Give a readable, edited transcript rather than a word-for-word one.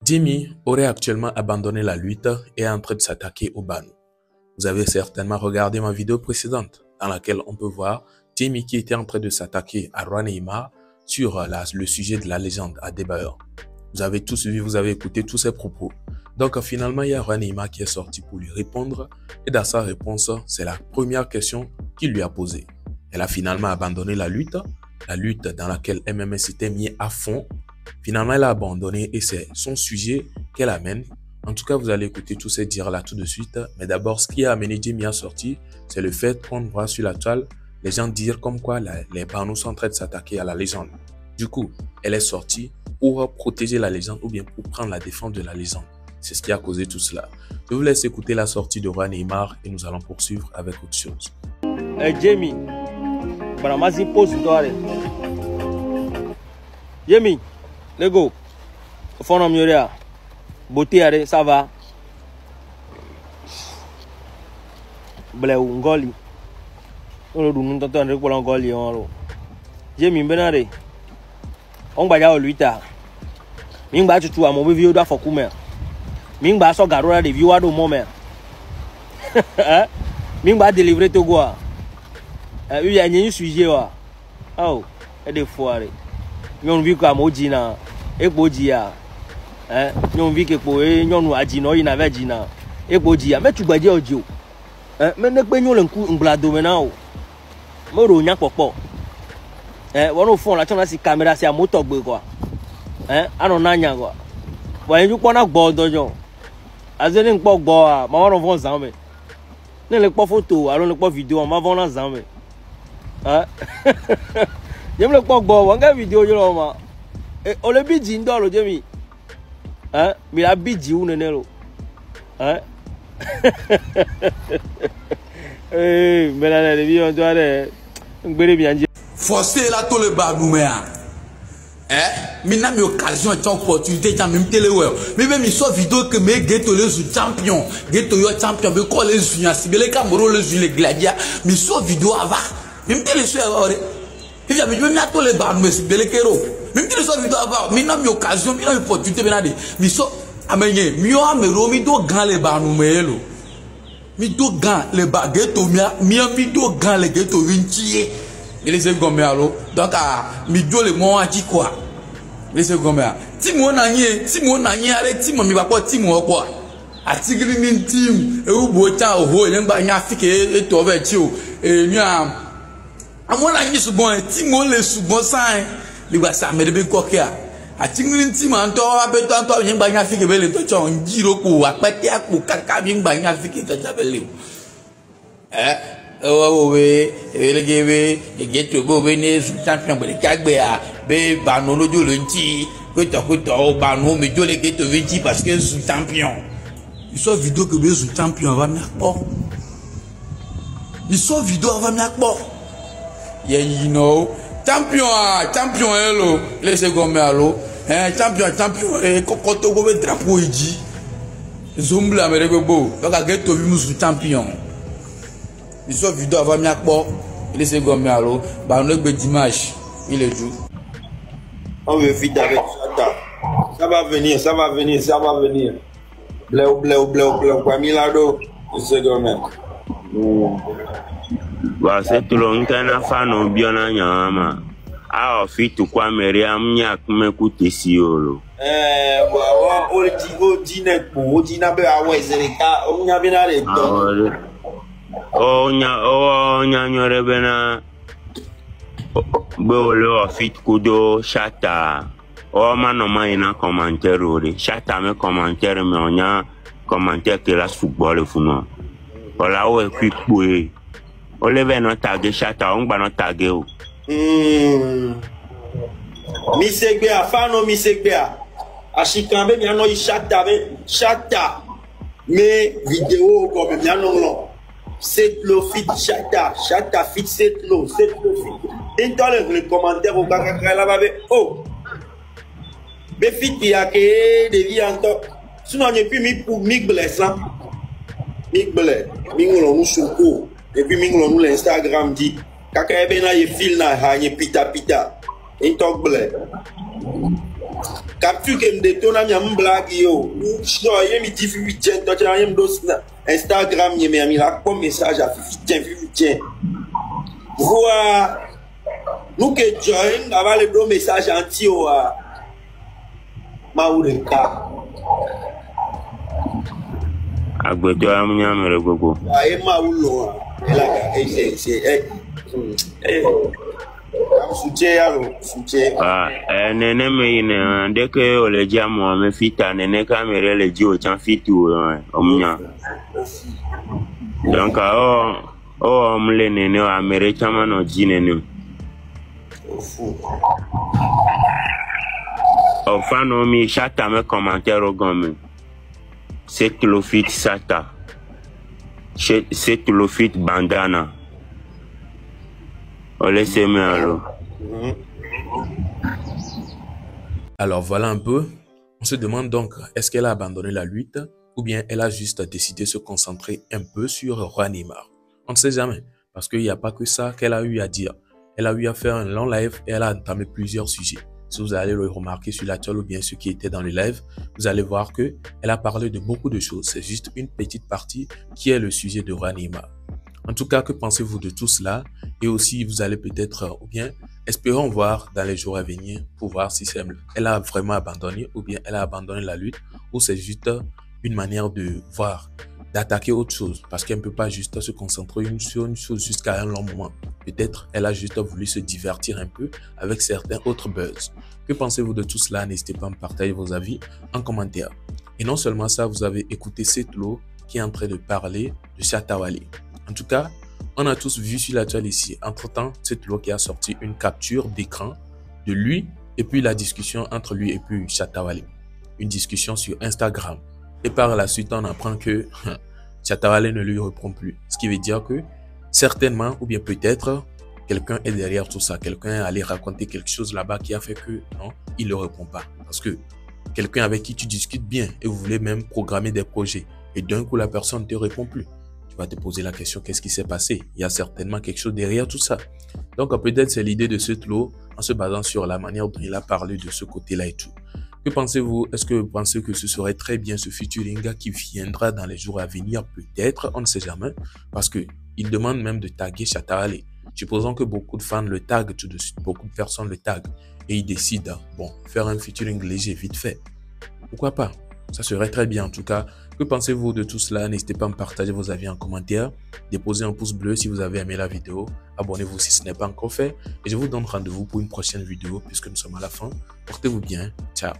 Jimmy aurait actuellement abandonné la lutte et est en train de s'attaquer au Banu. Vous avez certainement regardé ma vidéo précédente dans laquelle on peut voir Jimmy qui était en train de s'attaquer à Roi Neymar sur le sujet de la légende à Adebayor. Vous avez tout suivi, vous avez écouté tous ses propos. Donc finalement, il y a Roi Neymar qui est sorti pour lui répondre et dans sa réponse, c'est la première question qu'il lui a posée. Elle a finalement abandonné la lutte dans laquelle MMA s'était mis à fond. Finalement, elle a abandonné et c'est son sujet qu'elle amène. En tout cas, vous allez écouter tous ces dires-là tout de suite. Mais d'abord, ce qui a amené Jimmy à sortir, c'est le fait qu'on voit sur la toile les gens dire comme quoi les Banou sont en train de s'attaquer à la légende. Du coup, elle est sortie pour protéger la légende ou bien pour prendre la défense de la légende. C'est ce qui a causé tout cela. Je vous laisse écouter la sortie de Roi Neymar et nous allons poursuivre avec autre chose. Jimmy, Jimmy, let's go. Phone Mioria. Beauté, ça va. Bleu Ngoli. On nous entend pour l'Angoli. Jimmy Benare. On va y aller lui tard. Mingba tu as mon vieux doigt for coumer. Mingba so garora de vieux do moment. Mingba délivrer to quoi. Il y a un sujet. Oh, et des fois. Nous vivons comme Ojina. Et Bodia. Nous vivons que nous avons dit avait dit et Bodia. Mais tu vas dire audio. Mais ne pas nous un blado maintenant. Moro n'y a pas. On fond la chance si caméra c'est à moto quoi. Alors n'anya quoi. Voyez nous qu'on a bordeaux donc. Azene pas boire. Maman on va ensemble. Ne le pas photo. Alors le pas vidéo. On va voir ensemble. J'aime le pas boire. On regarde vidéo je l'homme. On le bidji dans le Jimmy. Mais la bidji ou nenelo. Mais là les vieux on doit aller. Bien dire. Forcer là tout le Banouméa. Maintenant mes occasions et opportunités dans même télé ouais. Mais même sur vidéo que mes ghetto les champions, ghetto yo champion be ko les juniors, si les Cameroun les gladia, mais sur vidéo avant. Même télé sur ouais. Il y a même là tout le Banouméa si les kero. Même télé sur vidéo avant. Maintenant mes occasions, maintenant opportunité maintenant mais so amenye, mio amero mi do grand les Banouméa lo. Mi do grand les ghetto mi do grand les ghetto vinci. Il est gommé alors donc mi do le mo anti quoi il est gommé timo na nye ale timo mi ba ko timo quoi atigiri ni tim e u bo cha oho ile ngba nya afike e to be ti o e mi amon na nye sugbon timo le sugbon san li gba sa me de be ko ke atigiri timo anto abeto anto yen ngba nya afike be le to cho njiro ko apete apo kaka bi ngba nya afike to ja be le we elegewe egeto bo be ne champion be kagbe a be Banu lojo lonti ko to Banu me jo le geto vinci parce que sous champion il sort vidéo que be sous champion va m'akpo il sort vidéo va m'akpo yeah you know champion hello laisse gommer allo champion e kokoto go be drapeau iji zombla me rego bo donc geto vi sous champion. Il sort vidéo avant m'akpo, il est gommé alors, Banu le dimanche, il est jour. On veut vite avec ça va venir. Bleu, quoi, Milado, c'est gommé. Bah, c'est tout le monde fan au bien à Yama. Ah, fit ou quoi, Myriam, yak me coûte si olo. Nyanyore bena bolo fit kudo chata o manoma ina commentaire ori chata me commentaire me onya commentaire que la football funo ola o ekwipo o le beno tag chata on gba no tag o mi segbe afano mi segbe ashikambe mi ano chata me vidéo comme mi ano lo c'est le fit chata fit c'est le fit intolère les commentaires au kaka là bas oh be fit ya ke de vie en top sinon et puis mi pour mi blessant mi ngolo nous souko et puis mi ngolo nous l'Instagram dit kaka e be na ye fil na ha ye pita into blé Capture que me détonne à mi blague yo. Non, il me dit Fifi toi tu as rien Instagram, il m'a mis là comme message à Fifi tiens. Voilà. Nous que join, avant le dos message anti au Maourenka. Agbeto amunyamere gogo. Aye Maoulo. C'est nene me ine ndeke ole jamo me fita nene kamera le ji o chan fitu omunya. Donc omle nene o amere chama no ji nene. O fano mi chata me commentaire o gomme. C'est le fit sata. C'est le fit bandana. Alors voilà un peu, on se demande donc, est-ce qu'elle a abandonné la lutte ou bien elle a juste décidé de se concentrer un peu sur Roi Neymar? On ne sait jamais, parce qu'il n'y a pas que ça qu'elle a eu à dire. Elle a eu à faire un long live et elle a entamé plusieurs sujets. Si vous allez le remarquer sur la toile ou bien ceux qui étaient dans le live, vous allez voir que elle a parlé de beaucoup de choses. C'est juste une petite partie qui est le sujet de Roi Neymar. En tout cas, que pensez-vous de tout cela? Et aussi, vous allez peut-être, ou bien, espérons voir dans les jours à venir pour voir si elle a vraiment abandonné ou bien elle a abandonné la lutte ou c'est juste une manière de voir, d'attaquer autre chose parce qu'elle ne peut pas juste se concentrer sur une chose jusqu'à un long moment. Peut-être elle a juste voulu se divertir un peu avec certains autres buzz. Que pensez-vous de tout cela? N'hésitez pas à me partager vos avis en commentaire. Et non seulement ça, vous avez écouté Setlo qui est en train de parler de Shatta Wale. En tout cas, on a tous vu sur la toile ici. Entre-temps, Setlo qui a sorti une capture d'écran de lui et puis la discussion entre lui et puis Shatta Wale. Une discussion sur Instagram. Et par la suite, on apprend que Shatta Wale ne lui répond plus. Ce qui veut dire que certainement, ou bien peut-être, quelqu'un est derrière tout ça. Quelqu'un est allé raconter quelque chose là-bas qui a fait que non, il ne répond pas. Parce que quelqu'un avec qui tu discutes bien et vous voulez même programmer des projets. Et d'un coup, la personne ne te répond plus. Tu vas te poser la question, qu'est-ce qui s'est passé? Il y a certainement quelque chose derrière tout ça. Donc peut-être c'est l'idée de Setlo en se basant sur la manière dont il a parlé de ce côté-là et tout. Que pensez-vous? Est-ce que vous pensez que ce serait très bien ce featuring qui viendra dans les jours à venir? Peut-être, on ne sait jamais. Parce que il demande même de taguer Shatta Wale. Supposons que beaucoup de fans le taguent tout de suite, beaucoup de personnes le taguent. Et ils décident, bon, faire un featuring léger vite fait. Pourquoi pas? Ça serait très bien en tout cas. Que pensez-vous de tout cela? N'hésitez pas à me partager vos avis en commentaire. Déposez un pouce bleu si vous avez aimé la vidéo. Abonnez-vous si ce n'est pas encore fait. Et je vous donne rendez-vous pour une prochaine vidéo puisque nous sommes à la fin. Portez-vous bien. Ciao.